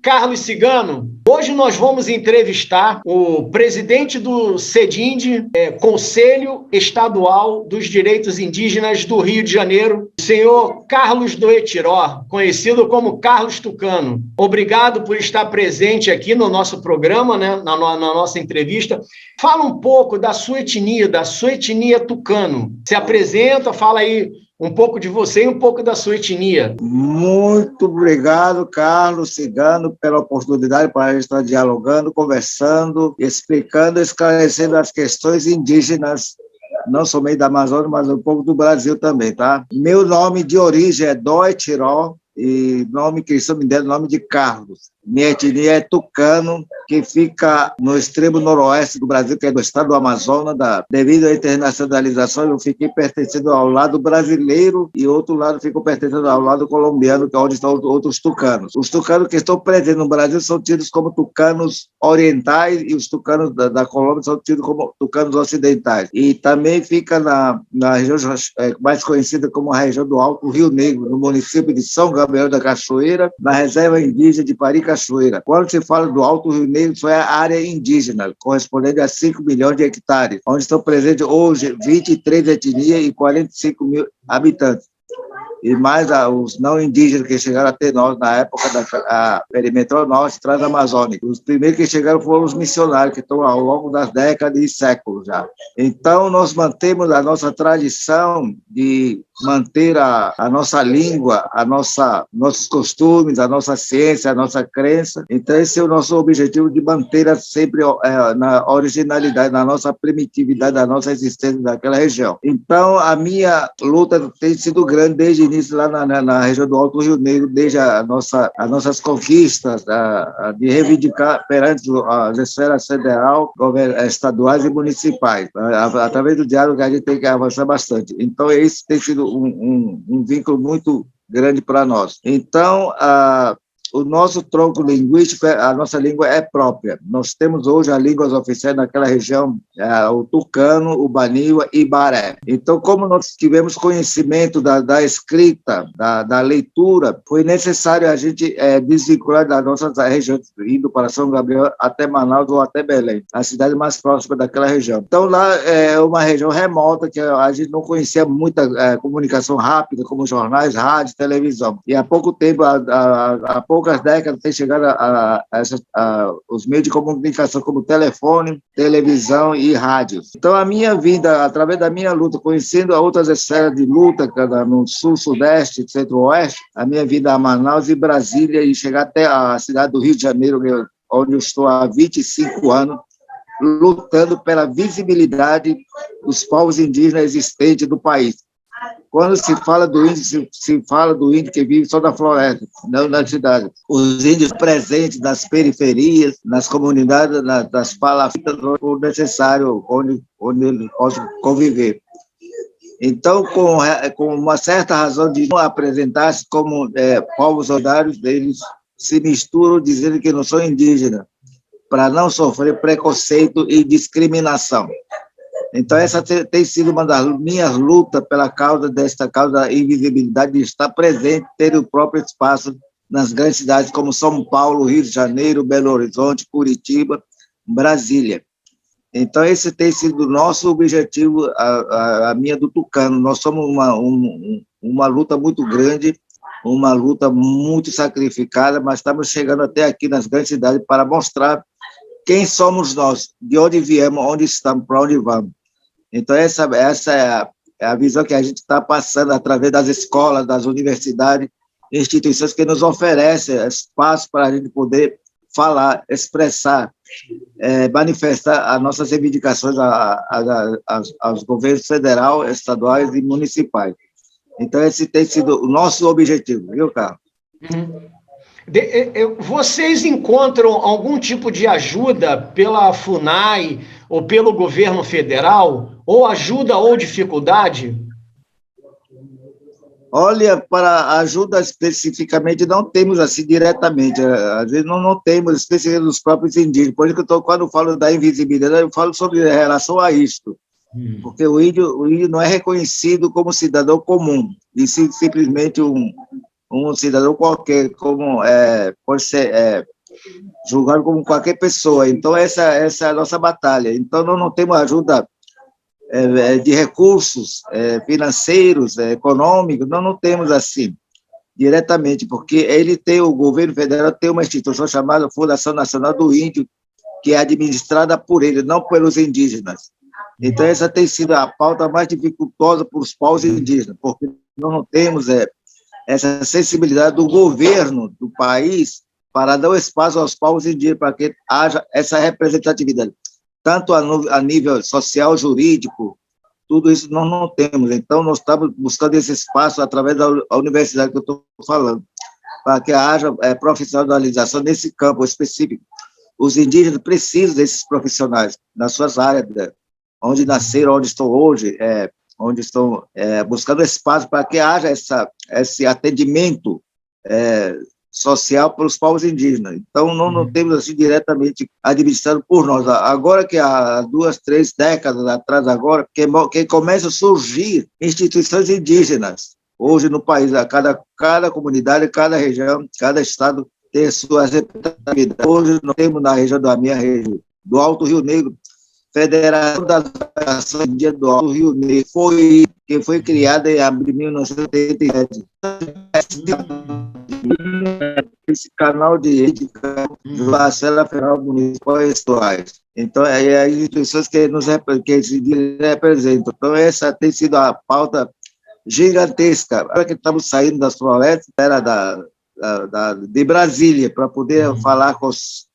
Carlos Cigano. Hoje nós vamos entrevistar o presidente do CEDIND, Conselho Estadual dos Direitos Indígenas do Rio de Janeiro, o senhor Carlos Doetiró, conhecido como Carlos Tucano. Obrigado por estar presente aqui no nosso programa, né, na nossa entrevista. Fala um pouco da sua etnia tucano. Se apresenta, fala aí um pouco de você e um pouco da sua etnia. Muito obrigado, Carlos Cigano, pela oportunidade para a gente estar dialogando, conversando, explicando, esclarecendo as questões indígenas, não somente da Amazônia, mas um pouco do Brasil também, tá? Meu nome de origem é Doetiró, e nome que me deram, nome de Carlos. Minha etnia é tucano, que fica no extremo noroeste do Brasil, que é do estado do Amazonas. Devido à internacionalização, eu fiquei pertencendo ao lado brasileiro e outro lado ficou pertencendo ao lado colombiano, que é onde estão outros tucanos. Os tucanos que estão presentes no Brasil são tidos como tucanos orientais e os tucanos da Colômbia são tidos como tucanos ocidentais. E também fica na região mais conhecida como a região do Alto Rio Negro, no município de São Gabriel da Cachoeira, na reserva indígena de Pari Cachoeira. Quando se fala do Alto Rio Negro, foi a área indígena, correspondente a 5 milhões de hectares, onde estão presentes hoje 23 etnias e 45 mil habitantes. E mais os não indígenas que chegaram até nós na época da perimetral norte transamazônica. Os primeiros que chegaram foram os missionários, que estão ao longo das décadas e séculos já. Então, nós mantemos a nossa tradição de manter a nossa língua, nossos costumes, a nossa ciência, a nossa crença. Então, esse é o nosso objetivo, de manter sempre na originalidade, na nossa primitividade, da nossa existência naquela região. Então, a minha luta tem sido grande desde o início lá na região do Alto Rio Negro, desde as nossas conquistas, de reivindicar perante as esferas federal, estaduais e municipais, através do diálogo que a gente tem que avançar bastante. Então, esse tem sido um vínculo muito grande para nós. Então, o nosso tronco linguístico, a nossa língua é própria. Nós temos hoje as línguas oficiais naquela região, o tucano, o baniwa e baré. Então, como nós tivemos conhecimento da escrita, da leitura, foi necessário a gente desvincular das nossas regiões, indo para São Gabriel até Manaus ou até Belém, a cidade mais próxima daquela região. Então, lá é uma região remota, que a gente não conhecia muita comunicação rápida, como jornais, rádio, televisão. E há pouco tempo, há poucas décadas, tem chegado os meios de comunicação como telefone, televisão e rádios. Então, a minha vida, através da minha luta, conhecendo outras esferas de luta no sul, sudeste, centro-oeste, a minha vida a Manaus e Brasília, e chegar até a cidade do Rio de Janeiro, onde eu estou há 25 anos, lutando pela visibilidade dos povos indígenas existentes do país. Quando se fala do índio, se fala do índio que vive só na floresta, não na cidade. Os índios presentes nas periferias, nas comunidades, nas palafitas, o necessário, onde eles possam conviver. Então, com uma certa razão de não apresentar-se como povos originários, eles se misturam dizendo que não são indígenas, para não sofrer preconceito e discriminação. Então, essa tem sido uma das minhas lutas pela causa da invisibilidade, de estar presente, ter o próprio espaço nas grandes cidades como São Paulo, Rio de Janeiro, Belo Horizonte, Curitiba, Brasília. Então, esse tem sido o nosso objetivo, a minha do Tucano. Nós somos uma luta muito grande, uma luta muito sacrificada, mas estamos chegando até aqui nas grandes cidades para mostrar quem somos nós, de onde viemos, onde estamos, para onde vamos. Então, essa é a visão que a gente está passando através das escolas, das universidades, instituições que nos oferecem espaço para a gente poder falar, expressar, manifestar as nossas reivindicações aos governos federal, estaduais e municipais. Então, esse tem sido o nosso objetivo, viu, Carlos? Vocês encontram algum tipo de ajuda pela FUNAI ou pelo governo federal? Ou ajuda ou dificuldade? Olha, para ajuda especificamente não temos assim diretamente, às vezes não temos, especialmente dos próprios indígenas, por isso que quando eu falo da invisibilidade, eu falo sobre relação a isto, porque o índio não é reconhecido como cidadão comum, e simplesmente um cidadão qualquer, como pode ser julgado como qualquer pessoa. Então, essa é a nossa batalha. Então, nós não temos ajuda de recursos financeiros, econômicos, nós não temos assim, diretamente, porque o governo federal tem uma instituição chamada Fundação Nacional do Índio, que é administrada por ele, não pelos indígenas. Então, essa tem sido a pauta mais dificultosa para os povos indígenas, porque nós não temos essa sensibilidade do governo do país para dar espaço aos povos indígenas, para que haja essa representatividade, tanto a nível social, jurídico, tudo isso nós não temos. Então, nós estamos buscando esse espaço através da universidade que eu estou falando, para que haja profissionalização nesse campo específico. Os indígenas precisam desses profissionais nas suas áreas, onde nasceram, onde estão hoje, onde estão buscando espaço para que haja esse atendimento social para os povos indígenas. Então, nós não temos assim diretamente administrado por nós. Agora que há 2, 3 décadas atrás, agora, que começa a surgir instituições indígenas, hoje no país, cada comunidade, cada região, cada estado tem suas representatividades. Hoje nós temos na região da minha região, do Alto Rio Negro, Federação das Associações Indígenas do Alto Rio Negro, que foi criada em abril de 1987. Esse canal de Parcela Federal Municipal e Estaduais. Então, as instituições que se representam. Então, essa tem sido a pauta gigantesca. Agora que estamos saindo das florestas, de Brasília, para poder falar com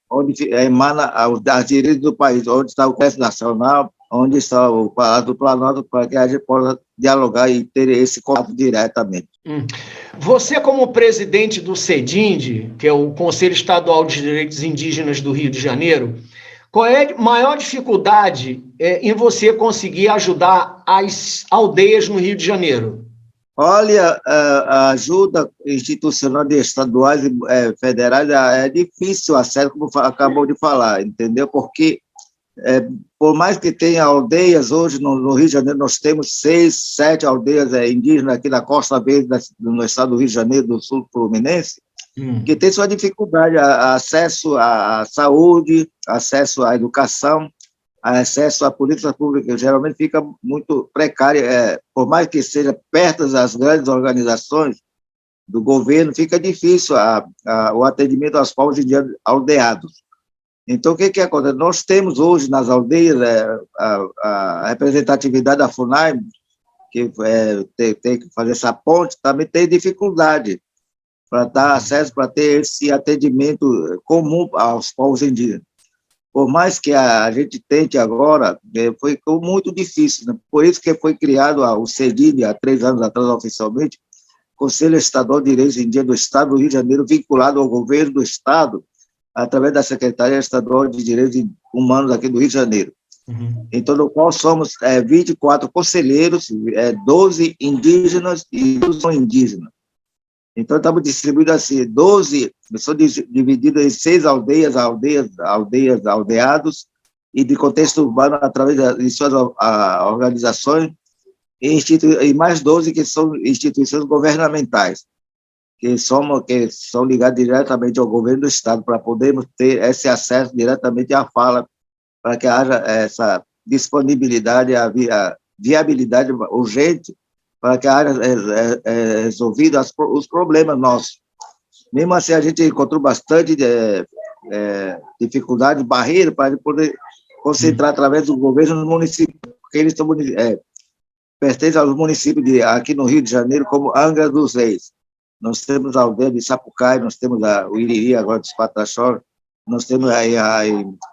onde emana as direitos do país, onde está o Congresso Nacional, onde está o Palácio do Planalto, para que a gente possa dialogar e ter esse contato diretamente. Você, como presidente do CEDIND, que é o Conselho Estadual de Direitos Indígenas do Rio de Janeiro, qual é a maior dificuldade em você conseguir ajudar as aldeias no Rio de Janeiro? Olha, a ajuda institucional de estaduais e federais é difícil acesso, como acabou de falar, entendeu? Porque, por mais que tenha aldeias, hoje no Rio de Janeiro nós temos 6, 7 aldeias indígenas aqui na Costa Verde, no estado do Rio de Janeiro, do sul fluminense, que tem sua dificuldade, acesso à saúde, acesso à educação, acesso à política pública, geralmente fica muito precário, por mais que seja perto das grandes organizações do governo, fica difícil o atendimento aos povos indígenas aldeados. Então, o que acontece? Nós temos hoje nas aldeias a representatividade da FUNAI, que tem que fazer essa ponte, também tem dificuldade para dar acesso, para ter esse atendimento comum aos povos indígenas. Por mais que a gente tente agora, foi muito difícil, né? Por isso que foi criado o CEDID, há 3 anos atrás, oficialmente, Conselho Estadual de Direitos Indígenas do Estado do Rio de Janeiro, vinculado ao governo do Estado, através da Secretaria Estadual de Direitos Humanos aqui do Rio de Janeiro. Então, no qual somos 24 conselheiros, 12 indígenas e 12 não indígenas. Então, estamos distribuídos assim, 12, são divididos em 6 aldeados, e de contexto urbano, através de suas organizações, e mais 12 que são instituições governamentais, que são ligadas diretamente ao governo do Estado, para podermos ter esse acesso diretamente à fala, para que haja essa disponibilidade, a viabilidade urgente, para que haja resolvido os problemas nossos. Mesmo assim, a gente encontrou bastante dificuldade, barreira, para poder concentrar através do governo no município, porque eles pertencem aos municípios aqui no Rio de Janeiro, como Angra dos Reis. Nós temos a aldeia de Sapucaí, nós temos o Iriri, agora dos Pataxó, nós temos aí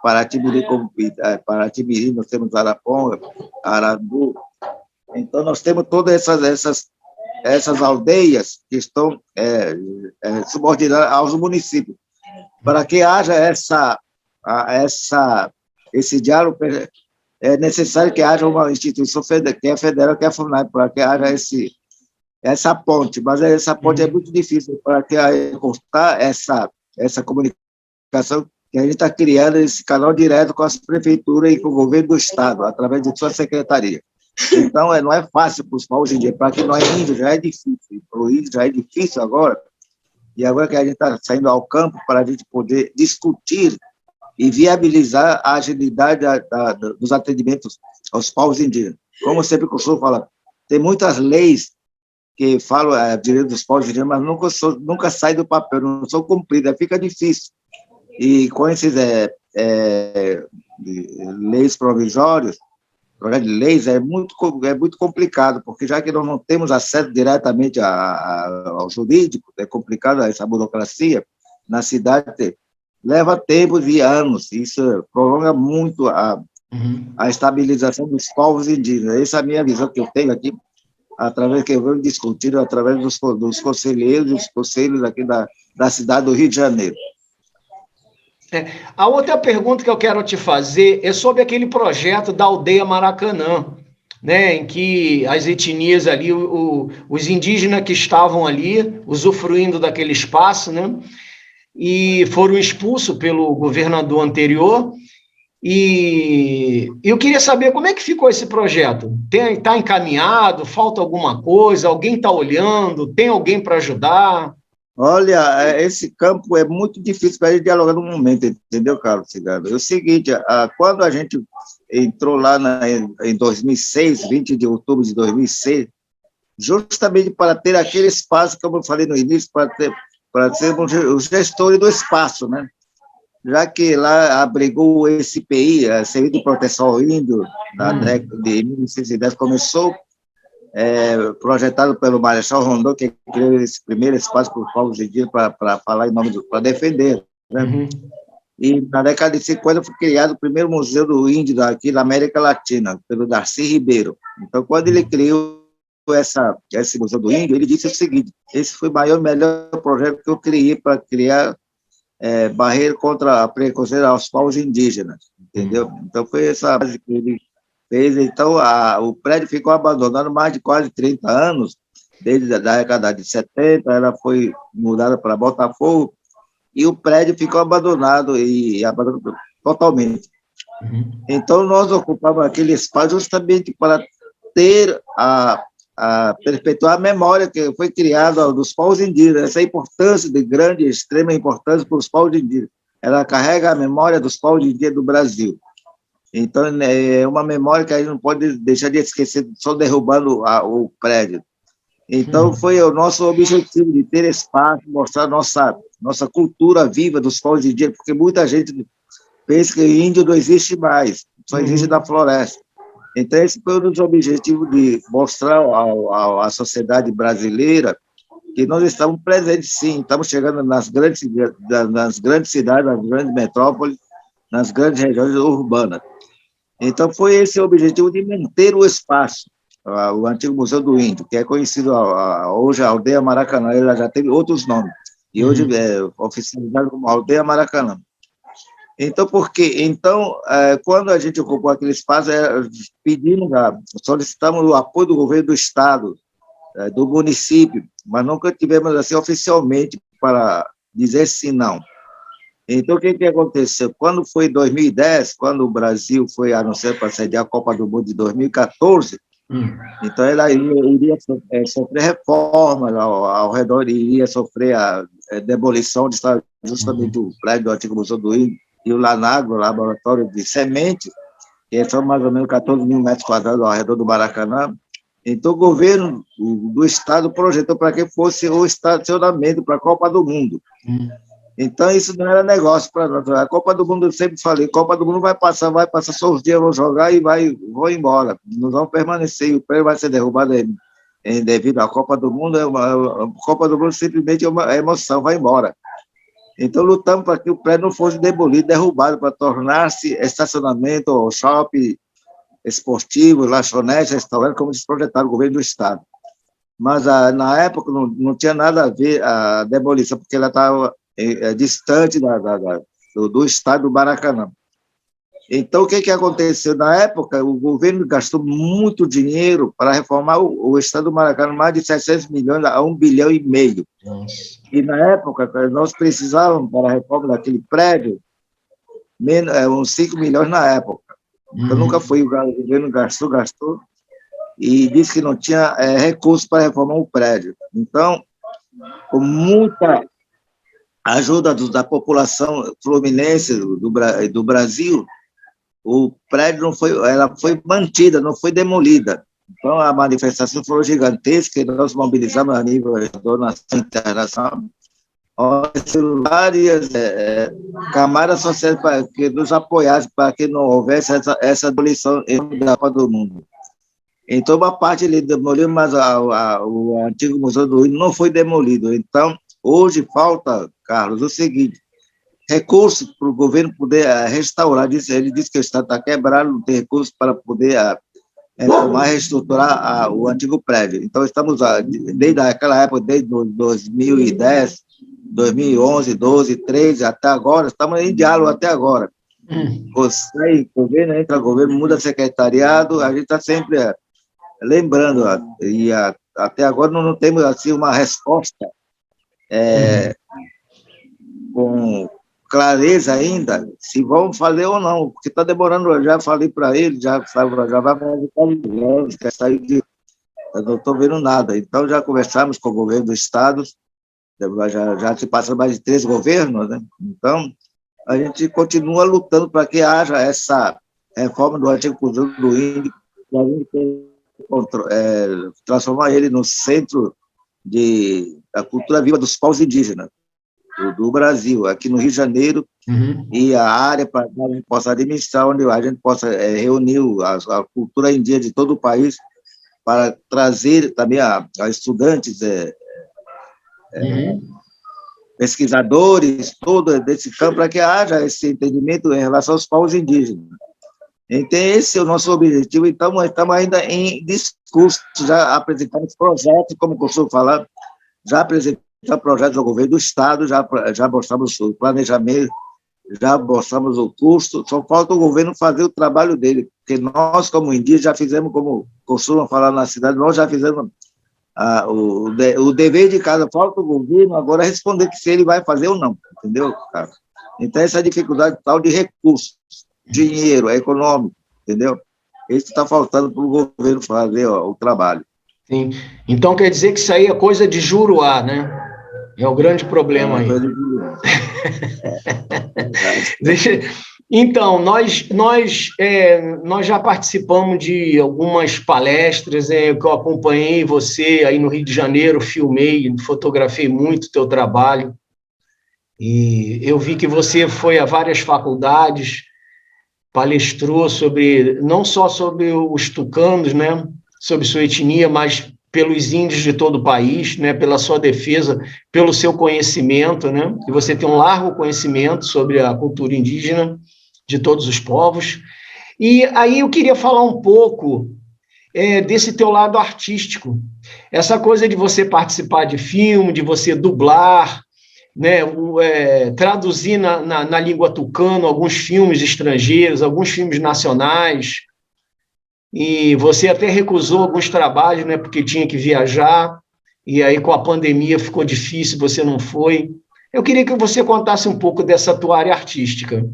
Paraty-Mirim, nós temos Araponga, Arandu. Então, nós temos todas essas aldeias que estão subordinadas aos municípios. Para que haja esse diálogo, é necessário que haja uma instituição que é federal, que é a FUNAI, para que haja essa ponte. Mas essa ponte é muito difícil, para que cortar essa comunicação, que a gente está criando esse canal direto com as prefeituras e com o governo do Estado, através de sua secretaria. Então, não é fácil para os povos indígenas, para quem não é índio já é difícil, para o índio já é difícil agora, E agora que a gente está saindo ao campo para a gente poder discutir e viabilizar a agilidade dos atendimentos aos povos indígenas. Como eu sempre costumo falar, tem muitas leis que falam direito dos povos indígenas, mas nunca sai do papel, não são cumpridas, fica difícil. E com esses leis provisórias, projeto de leis, é muito complicado, porque já que nós não temos acesso diretamente ao jurídico, é complicado essa burocracia, na cidade leva tempos e anos, isso prolonga muito a estabilização dos povos indígenas. Essa é a minha visão que eu tenho aqui, através que eu venho discutindo, através dos conselheiros e dos conselhos aqui da cidade do Rio de Janeiro. A outra pergunta que eu quero te fazer é sobre aquele projeto da aldeia Maracanã, né, em que as etnias ali, os indígenas que estavam ali, usufruindo daquele espaço, né, e foram expulsos pelo governador anterior. E eu queria saber como é que ficou esse projeto. Está encaminhado? Falta alguma coisa? Alguém está olhando? Tem alguém para ajudar? Olha, esse campo é muito difícil para a gente dialogar no momento, entendeu, Carlos Cigano? É o seguinte, quando a gente entrou lá em 2006, 20 de outubro de 2006, justamente para ter aquele espaço, como eu falei no início, para sermos os gestores do espaço, né? Já que lá abrigou o SPI, Serviço de Proteção ao Índio, na década de 1910, começou projetado pelo Marechal Rondon, que criou esse primeiro espaço para os povos indígenas para falar em nome para defender, né? E na década de 50 foi criado o primeiro museu do índio aqui na América Latina, pelo Darcy Ribeiro. Então, quando ele criou esse museu do índio, ele disse o seguinte: esse foi o melhor projeto que eu criei para criar barreira contra a preconceito aos povos indígenas, entendeu? Então, foi essa base que ele fez. Então, o prédio ficou abandonado mais de quase 30 anos, desde a década de 70, ela foi mudada para Botafogo, e o prédio ficou abandonado totalmente. Então, nós ocupamos aquele espaço justamente para ter perpetuar a memória que foi criada dos povos indígenas, essa importância de grande, extrema importância para os povos indígenas. Ela carrega a memória dos povos indígenas do Brasil. Então, é uma memória que a gente não pode deixar de esquecer só derrubando o prédio. Então, foi o nosso objetivo de ter espaço, mostrar nossa cultura viva dos povos indígenas, porque muita gente pensa que índio não existe mais, só existe na floresta. Então, esse foi um dos objetivos de mostrar à sociedade brasileira que nós estamos presentes, sim, estamos chegando nas grandes cidades, nas grandes metrópoles, nas grandes regiões urbanas. Então, foi esse o objetivo de manter o espaço, o antigo Museu do Índio, que é conhecido hoje a Aldeia Maracanã, ela já teve outros nomes, e hoje é oficializado como Aldeia Maracanã. Então, por quê? Então, quando a gente ocupou aquele espaço, solicitamos o apoio do governo do Estado, do município, mas nunca tivemos assim oficialmente para dizer sim, não. Então, o que aconteceu? Quando foi em 2010, quando o Brasil foi anunciado para sediar a Copa do Mundo de 2014, então ela iria sofrer reformas ao redor, iria sofrer a demolição de justamente o prédio do antigo Museu do Índio e o Lanagro, o laboratório de semente, que são mais ou menos 14 mil metros quadrados ao redor do Maracanã. Então, o governo do Estado projetou para que fosse o estacionamento para a Copa do Mundo. Então, isso não era negócio para nós. A Copa do Mundo, eu sempre falei, Copa do Mundo vai passar só os dias, vão jogar e vão embora. Nós vamos permanecer, e o prédio vai ser derrubado devido à Copa do Mundo. A Copa do Mundo simplesmente é uma emoção, vai embora. Então, lutamos para que o prédio não fosse demolido, derrubado, para tornar-se estacionamento, shopping esportivo, lanchonete, restaurante, como se projetaram o governo do Estado. Mas, na época, não tinha nada a ver a demolição, porque ela estava distante do estado do Maracanã. Então, o que aconteceu? Na época, o governo gastou muito dinheiro para reformar o estado do Maracanã, mais de 700 milhões a 1,5 bilhão. E, na época, nós precisávamos, para a reforma daquele prédio, uns 5 milhões na época. Então, nunca foi, o governo gastou, e disse que não tinha recursos para reformar o prédio. Então, com muita ajuda da população fluminense do Brasil, o prédio não foi, ela foi mantida, não foi demolida. Então, a manifestação foi gigantesca e nós mobilizamos a nível de donação internacional celulares, camadas sociais para que nos apoiassem para que não houvesse essa abolição da Copa do Mundo. Então, uma parte ele demoliu, mas o antigo Museu do Índio não foi demolido. Então, hoje falta, Carlos, o seguinte: recursos para o governo poder restaurar. Ele disse que o Estado está quebrado, não tem recursos para poder reestruturar o antigo prédio. Então, estamos, desde aquela época, desde 2010, 2011, 12, 13, até agora, estamos em diálogo até agora. Sai governo, entra governo, muda secretariado, a gente está sempre lembrando, e até agora não temos assim, uma resposta com clareza ainda, se vão fazer ou não, porque está demorando. Eu já falei para ele, já vai fazer 4 anos, quer sair de... Eu não estou vendo nada. Então, já conversamos com o governo do Estado, já se passaram mais de 3 governos, né? Então, a gente continua lutando para que haja essa reforma do antigo Museu do Índio, para a gente transformar ele no centro da cultura viva dos povos indígenas do Brasil, aqui no Rio de Janeiro, e a área para que a gente possa administrar, onde a gente possa reunir a cultura indígena de todo o país, para trazer também a estudantes, pesquisadores, todo desse campo, para que haja esse entendimento em relação aos povos indígenas. Então, esse é o nosso objetivo. Então, nós estamos ainda em discurso, já apresentamos projetos, como costumo falar, já apresentamos projetos ao governo do Estado, já mostramos o planejamento, já mostramos o custo, só falta o governo fazer o trabalho dele, porque nós, como indígenas, já fizemos, como costumam falar na cidade, nós já fizemos o dever de casa, falta o governo agora responder que se ele vai fazer ou não, entendeu, cara? Então, essa dificuldade tal de recursos, dinheiro, econômico, entendeu? Isso está faltando para o governo fazer o trabalho. Sim. Então, quer dizer que isso aí é coisa de Juruá, né? É o grande problema aí. Então, nós já participamos de algumas palestras, que eu acompanhei você aí no Rio de Janeiro, filmei, fotografei muito o teu trabalho, e eu vi que você foi a várias faculdades, palestrou não só sobre os tucanos, né, sobre sua etnia, mas pelos índios de todo o país, né, pela sua defesa, pelo seu conhecimento, né, e você tem um largo conhecimento sobre a cultura indígena de todos os povos. E aí eu queria falar um pouco desse teu lado artístico, essa coisa de você participar de filme, de você dublar, né, traduzir na língua tucano alguns filmes estrangeiros, alguns filmes nacionais, e você até recusou alguns trabalhos, né, porque tinha que viajar, e aí com a pandemia ficou difícil, você não foi. Eu queria que você contasse um pouco dessa tua área artística.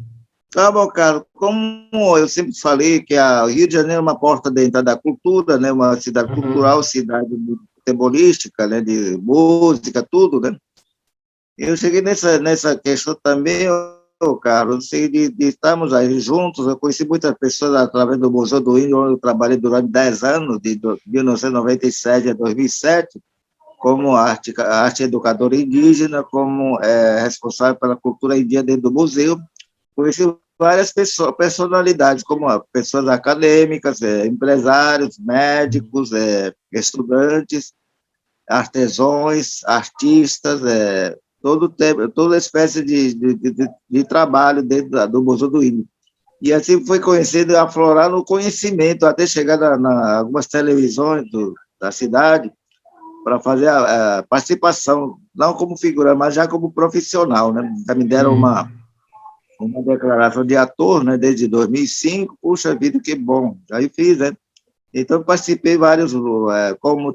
Tá bom, cara. Como eu sempre falei que o Rio de Janeiro é uma porta de entrada da cultura, né, uma cidade cultural, cidade futebolística, né, de música, tudo, né? Eu cheguei nessa questão também, Carlos, de estarmos aí juntos. Eu conheci muitas pessoas através do Museu do Índio, onde eu trabalhei durante 10 anos, de 1997 a 2007, como arte educadora indígena, como responsável pela cultura indígena dentro do museu. Conheci várias personalidades, como pessoas acadêmicas, empresários, médicos, estudantes, artesãos, artistas, toda espécie de trabalho dentro do Museu do Índio. E assim foi conhecido, aflorar no conhecimento, até chegar algumas televisões da cidade, para fazer a participação, não como figura, mas já como profissional, né? Já me deram uma declaração de ator, né, desde 2005, puxa vida, que bom, aí fiz, né? Então, participei vários, como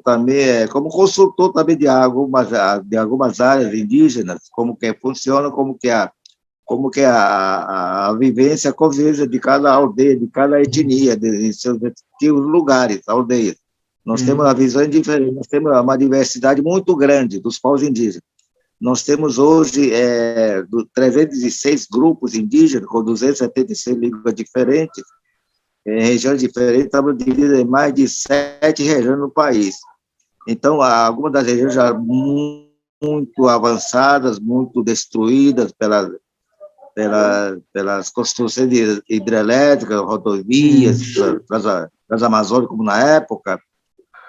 consultor também de algumas áreas indígenas, como que funciona, como que é a vivência, a convivência de cada aldeia, de cada etnia, em seus respectivos lugares, aldeias. Nós temos uma visão diferente, nós temos uma diversidade muito grande dos povos indígenas. Nós temos hoje 306 grupos indígenas, com 276 línguas diferentes, em regiões diferentes, estamos divididos em mais de 7 regiões no país. Então, algumas das regiões já muito avançadas, muito destruídas pelas construções hidrelétricas, rodovias, Transamazônica, como na época,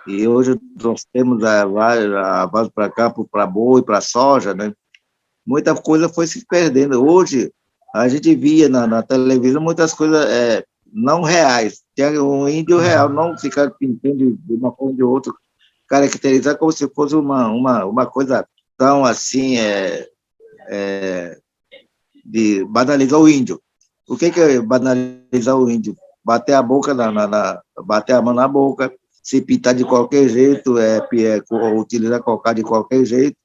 e hoje nós temos avanço para campo, para boi, para soja, né? Muita coisa foi se perdendo. Hoje, a gente via na televisão muitas coisas não reais. Tinha um índio real, não ficar pintando de uma forma ou de outra, caracterizar como se fosse uma coisa tão assim, de banalizar o índio. O que é banalizar o índio? Bater a boca bater a mão na boca, se pintar de qualquer jeito, utilizar cocar de qualquer jeito,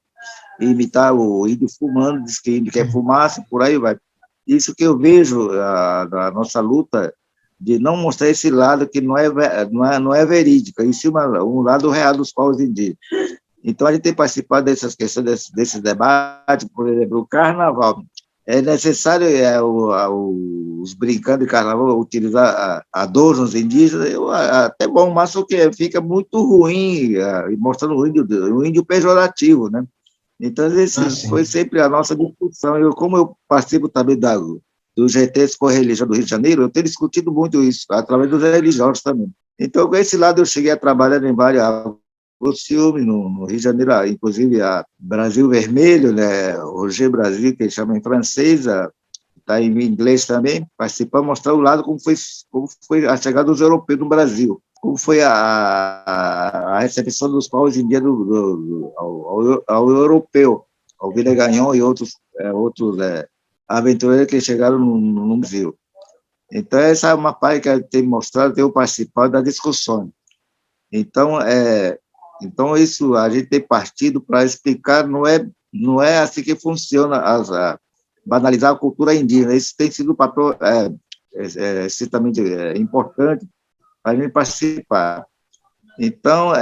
imitar o índio fumando, diz que o índio quer fumaça, por aí vai. Isso que eu vejo na nossa luta, de não mostrar esse lado que não é verídico, em cima um lado real dos povos indígenas. Então, a gente tem participado dessas questões, desses debates, por exemplo, o carnaval. É necessário os brincantes de carnaval utilizar adornos indígenas, até bom, mas só que fica muito ruim, mostrando o índio pejorativo, né? Então, foi sempre a nossa discussão. Como eu participo também do GT Correligião do Rio de Janeiro, eu tenho discutido muito isso, através dos religiosos também. Então, com esse lado, eu cheguei a trabalhar em vários filmes no Rio de Janeiro, inclusive a Brasil Vermelho, né, Roger Brasil, que eles chamam em francês, está em inglês também, participando, mostrar o lado como foi a chegada dos europeus no Brasil, como foi a recepção dos povos indígenas ao europeu, ao Vila Gagnon e outros aventureiros que chegaram no Brasil. Então, essa é uma parte que a gente tem mostrado, tem participado da discussão. Então, isso a gente tem partido para explicar, não é assim que funciona, banalizar a cultura indígena. Isso tem sido um papel extremamente importante para a gente participar. Então,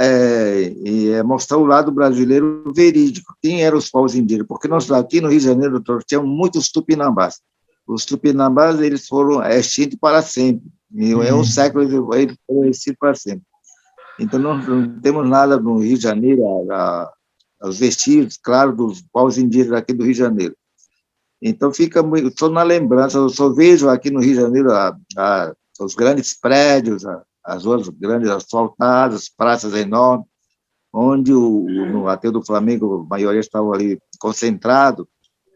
mostrar o lado brasileiro verídico, quem eram os povos indígenas, porque nós aqui no Rio de Janeiro tínhamos muitos tupinambás. Os tupinambás, eles foram extintos para sempre. Em um século, eles foram extintos para sempre. Então, não temos nada no Rio de Janeiro, os vestígios, claro, dos povos indígenas aqui do Rio de Janeiro. Então, fica só na lembrança, eu só vejo aqui no Rio de Janeiro os grandes prédios, as ruas grandes asfaltadas, praças enormes, onde no Aterro do Flamengo, a maioria estavam ali concentrados,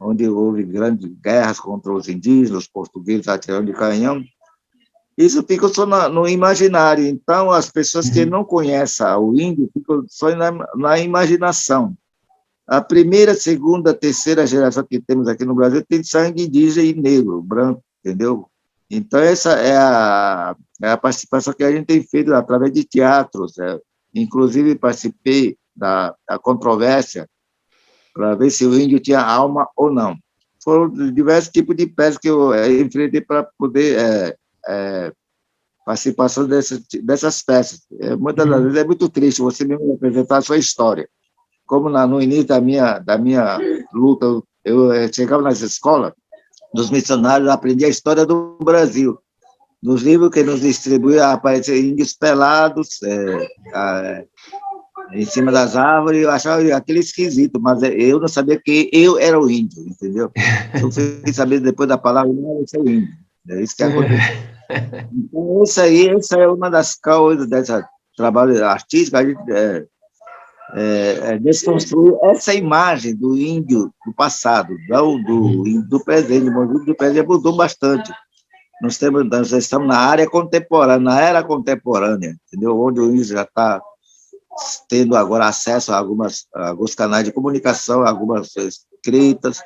onde houve grandes guerras contra os indígenas, os portugueses atirando de canhão. Isso fica só no imaginário. Então, as pessoas que não conhecem o índio ficam só na imaginação. A primeira, segunda, terceira geração que temos aqui no Brasil tem sangue indígena e negro, branco, entendeu? Então, essa é a participação que a gente tem feito através de teatros. Inclusive, participei da controvérsia para ver se o índio tinha alma ou não. Foram diversos tipos de peças que eu enfrentei para poder participação dessas peças. Muitas das vezes é muito triste você mesmo apresentar a sua história. Como no início da minha luta, eu chegava nas escolas dos missionários, aprendi a história do Brasil. Nos livros que nos distribuíam, apareciam índios pelados, em cima das árvores, eu achava aquele esquisito, mas eu não sabia que eu era o índio, entendeu? Eu fui saber depois da palavra, não, esse é o índio. É isso que aconteceu. Então, essa é uma das causas desse trabalho artístico, a gente desconstruir essa imagem do índio do passado, não do presente. O índio do presente mudou bastante. Nós estamos na área contemporânea, na era contemporânea, entendeu? Onde o índio já está tendo agora acesso a alguns canais de comunicação, algumas escritas,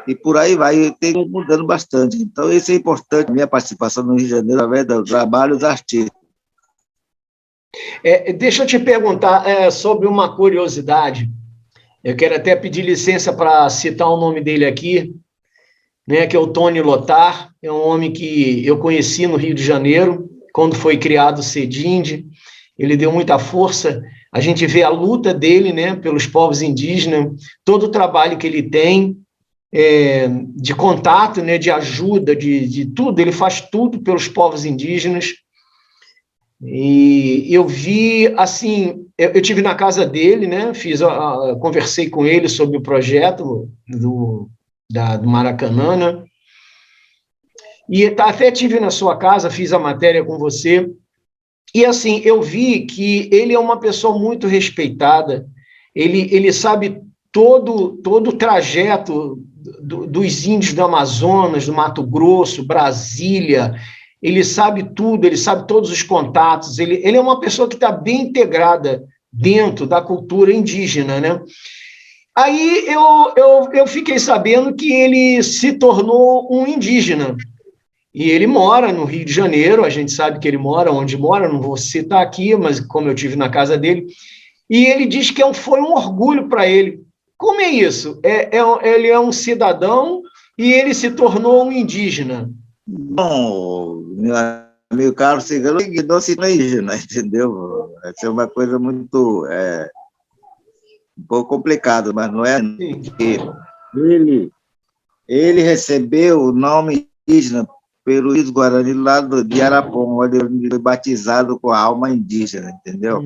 e por aí vai, tem mudando bastante. Então, isso é importante, a minha participação no Rio de Janeiro, através dos trabalhos artísticos. Deixa eu te perguntar sobre uma curiosidade. Eu quero até pedir licença para citar o nome dele aqui, né, que é o Tony Lotar. É um homem que eu conheci no Rio de Janeiro, quando foi criado o CEDIND. ele deu muita força. A gente vê a luta dele, né, pelos povos indígenas, todo o trabalho que ele tem, de contato, né, de ajuda, de tudo, ele faz tudo pelos povos indígenas. E eu vi, assim, eu tive na casa dele, né, conversei com ele sobre o projeto do Maracanã, né, e até tive na sua casa, fiz a matéria com você, e assim, eu vi que ele é uma pessoa muito respeitada, ele sabe todo o trajeto dos índios do Amazonas, do Mato Grosso, Brasília, ele sabe tudo, ele sabe todos os contatos, ele é uma pessoa que está bem integrada dentro da cultura indígena, né? Aí eu fiquei sabendo que ele se tornou um indígena, e ele mora no Rio de Janeiro, a gente sabe que ele mora onde mora, não vou citar aqui, mas como eu tive na casa dele, e ele diz que foi um orgulho para ele. Como é isso? Ele é um cidadão e ele se tornou um indígena. Bom, meu amigo Carlos Cigano não se indígena, entendeu? Essa é uma coisa muito um pouco complicada, mas não é. Ele recebeu o nome indígena pelo Guarani lá de Arapong, onde ele foi batizado com a alma indígena, entendeu?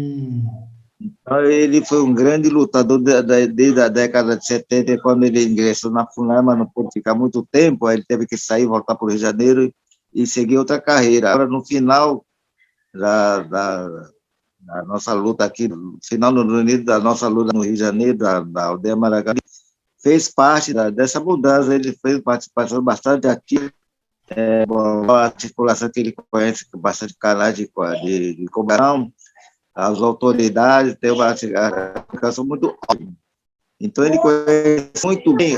Então, ele foi um grande lutador desde a década de 70, quando ele ingressou na FUNAI, mas não pôde ficar muito tempo, aí ele teve que sair, voltar para o Rio de Janeiro e seguir outra carreira. Agora, no final da nossa luta aqui, no final do Unido, da nossa luta no Rio de Janeiro, da aldeia Maracaju, fez parte dessa mudança, ele fez participação bastante ativa, uma articulação que ele conhece, bastante canais de cooperação, as autoridades têm uma articulação muito ótima. Então, ele conhece muito bem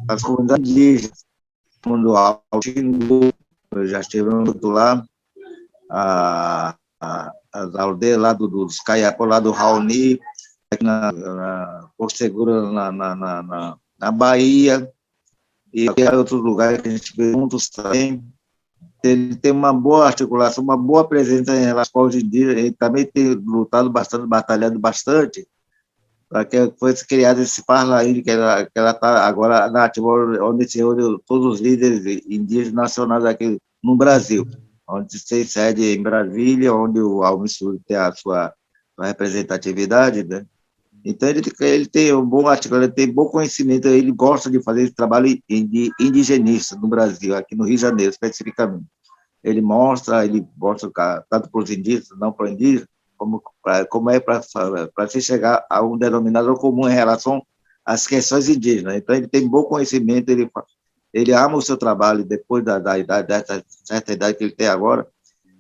as comunidades indígenas, mundo Xingu, já estivemos lá, as aldeias lá dos Caiapó, lá do Raoni, na Porto Seguro, na Bahia, e em outros lugares que a gente vê juntos também. Ele tem uma boa articulação, uma boa presença em relação aos indígenas, ele também tem lutado bastante, batalhado bastante, para que fosse criado esse parlamento, que ela está agora na ativa, onde se reúne todos os líderes indígenas nacionais aqui no Brasil, onde se sede em Brasília, onde o Almissur tem a sua representatividade, né? Então, ele tem um bom artigo, ele tem bom conhecimento, ele gosta de fazer esse trabalho indigenista no Brasil, aqui no Rio de Janeiro, especificamente. Ele mostra tanto para os indígenas, não para os indígenas, como é para se chegar a um denominador comum em relação às questões indígenas. Então, ele tem bom conhecimento, ele ama o seu trabalho, depois da idade, dessa certa idade que ele tem agora.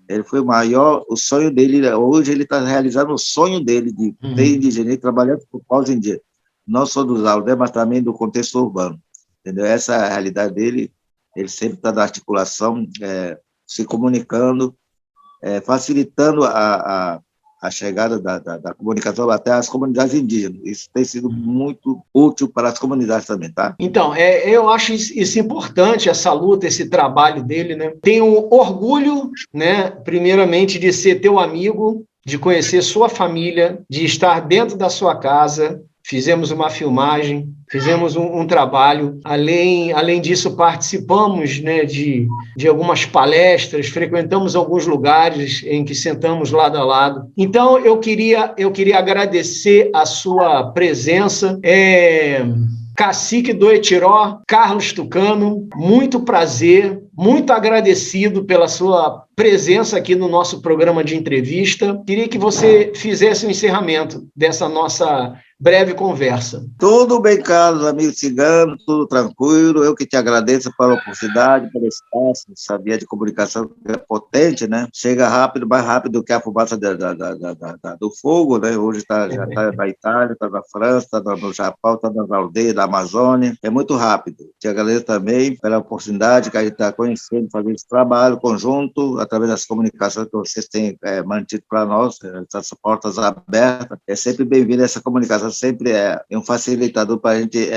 Ele foi o sonho dele, hoje ele está realizando o sonho dele de ter indigenismo, trabalhando por causa indígena, não só dos aldeias, mas também do contexto urbano, entendeu? Essa é a realidade dele, ele sempre está na articulação, se comunicando, facilitando a chegada da comunicação até as comunidades indígenas. Isso tem sido muito útil para as comunidades também, tá? Então, eu acho isso importante, essa luta, esse trabalho dele, né? Tenho orgulho, né, primeiramente, de ser teu amigo, de conhecer sua família, de estar dentro da sua casa. Fizemos uma filmagem, fizemos um trabalho. Além disso, participamos, né, de algumas palestras, frequentamos alguns lugares em que sentamos lado a lado. Então, eu queria agradecer a sua presença. Cacique do Etiró, Carlos Tucano, muito prazer, muito agradecido pela sua presença aqui no nosso programa de entrevista. Queria que você fizesse o encerramento dessa nossa breve conversa. Tudo bem, Carlos, amigo cigano, tudo tranquilo. Eu que te agradeço pela oportunidade, pelo espaço, essa via de comunicação que é potente, né? Chega rápido, mais rápido que a fumaça do fogo, né? Hoje já está na Itália, está na França, está no Japão, está nas aldeias da Amazônia. É muito rápido. Te agradeço também pela oportunidade que a gente está conhecendo, fazer esse trabalho conjunto, através das comunicações que vocês têm mantido para nós, essas portas abertas. É sempre bem-vindo essa comunicação sempre é um facilitador para a gente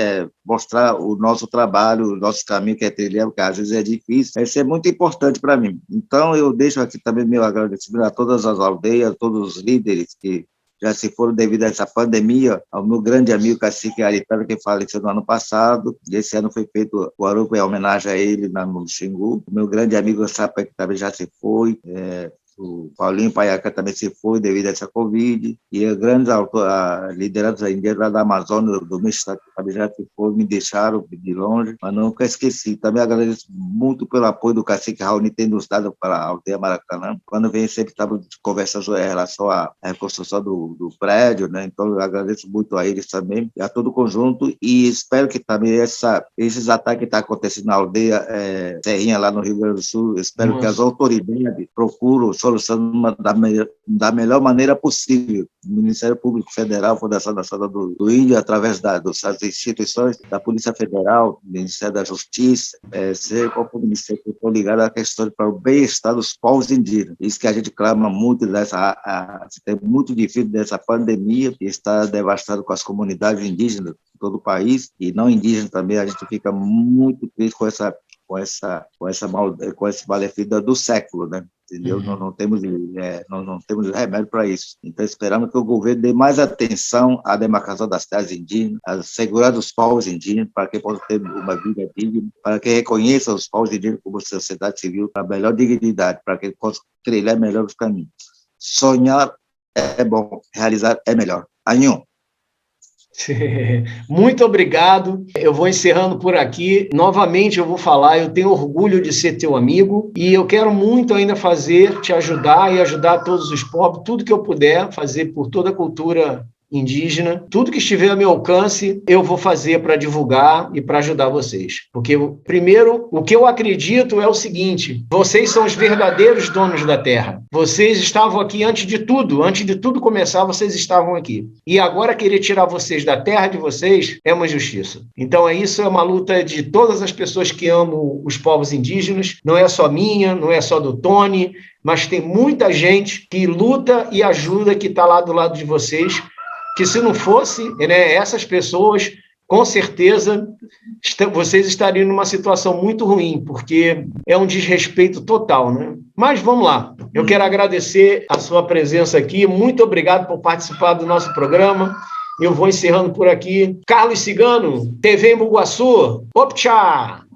mostrar o nosso trabalho, o nosso caminho que é trilhado, que às vezes é difícil. Isso é muito importante para mim. Então, eu deixo aqui também meu agradecimento a todas as aldeias, a todos os líderes que já se foram devido a essa pandemia, ao meu grande amigo Cacique Aritana, que faleceu no ano passado, e esse ano foi feito o Arupa em homenagem a ele no Xingu. O meu grande amigo Sapa, que também já se foi, o Paulinho Paiaca também se foi devido a essa Covid, e os grandes lideranças indígenas lá da Amazônia, do meu estado, que também já se foi, me deixaram de longe, mas nunca esqueci. Também agradeço muito pelo apoio do cacique Raoni, tem nos dado para a aldeia Maracanã. Quando vem, sempre estava conversando em relação à reconstrução do prédio, né? Então eu agradeço muito a eles também, e a todo o conjunto, e espero que também esses ataques que estão acontecendo na aldeia Serrinha, lá no Rio Grande do Sul, espero que as autoridades procurem solução da melhor maneira possível. O Ministério Público Federal, Fundação Nacional do Índio, através das instituições da Polícia Federal, do Ministério da Justiça, seja qual for o ministério que for ligado à questão para o bem-estar dos povos indígenas. Isso que a gente clama muito, tem muito difícil dessa pandemia, que está devastando com as comunidades indígenas de todo o país, e não indígenas também. A gente fica muito triste com esse malefício do século, né? Entendeu? Nós não temos remédio para isso. Então, esperamos que o governo dê mais atenção à demarcação das terras indígenas, à segurança dos povos indígenas, para que possam ter uma vida digna, para que reconheça os povos indígenas como sociedade civil, para melhor dignidade, para que possam trilhar melhor os caminhos. Sonhar é bom, realizar é melhor. Anhum. Muito obrigado. Eu vou encerrando por aqui. Novamente eu vou falar, eu tenho orgulho de ser teu amigo e eu quero muito ainda te ajudar e ajudar todos os povos, tudo que eu puder fazer por toda a cultura indígena, tudo que estiver ao meu alcance, eu vou fazer para divulgar e para ajudar vocês. Porque, primeiro, o que eu acredito é o seguinte: vocês são os verdadeiros donos da terra. Vocês estavam aqui antes de tudo começar, vocês estavam aqui. E agora querer tirar vocês da terra de vocês é uma injustiça. Então, isso é uma luta de todas as pessoas que amam os povos indígenas, não é só minha, não é só do Tony, mas tem muita gente que luta e ajuda, que está lá do lado de vocês, que se não fosse, né, essas pessoas, com certeza, vocês estariam numa situação muito ruim, porque é um desrespeito total, né? Mas vamos lá. Eu quero agradecer a sua presença aqui. Muito obrigado por participar do nosso programa. Eu vou encerrando por aqui. Carlos Cigano, TV Embu-Guaçu. Optcha!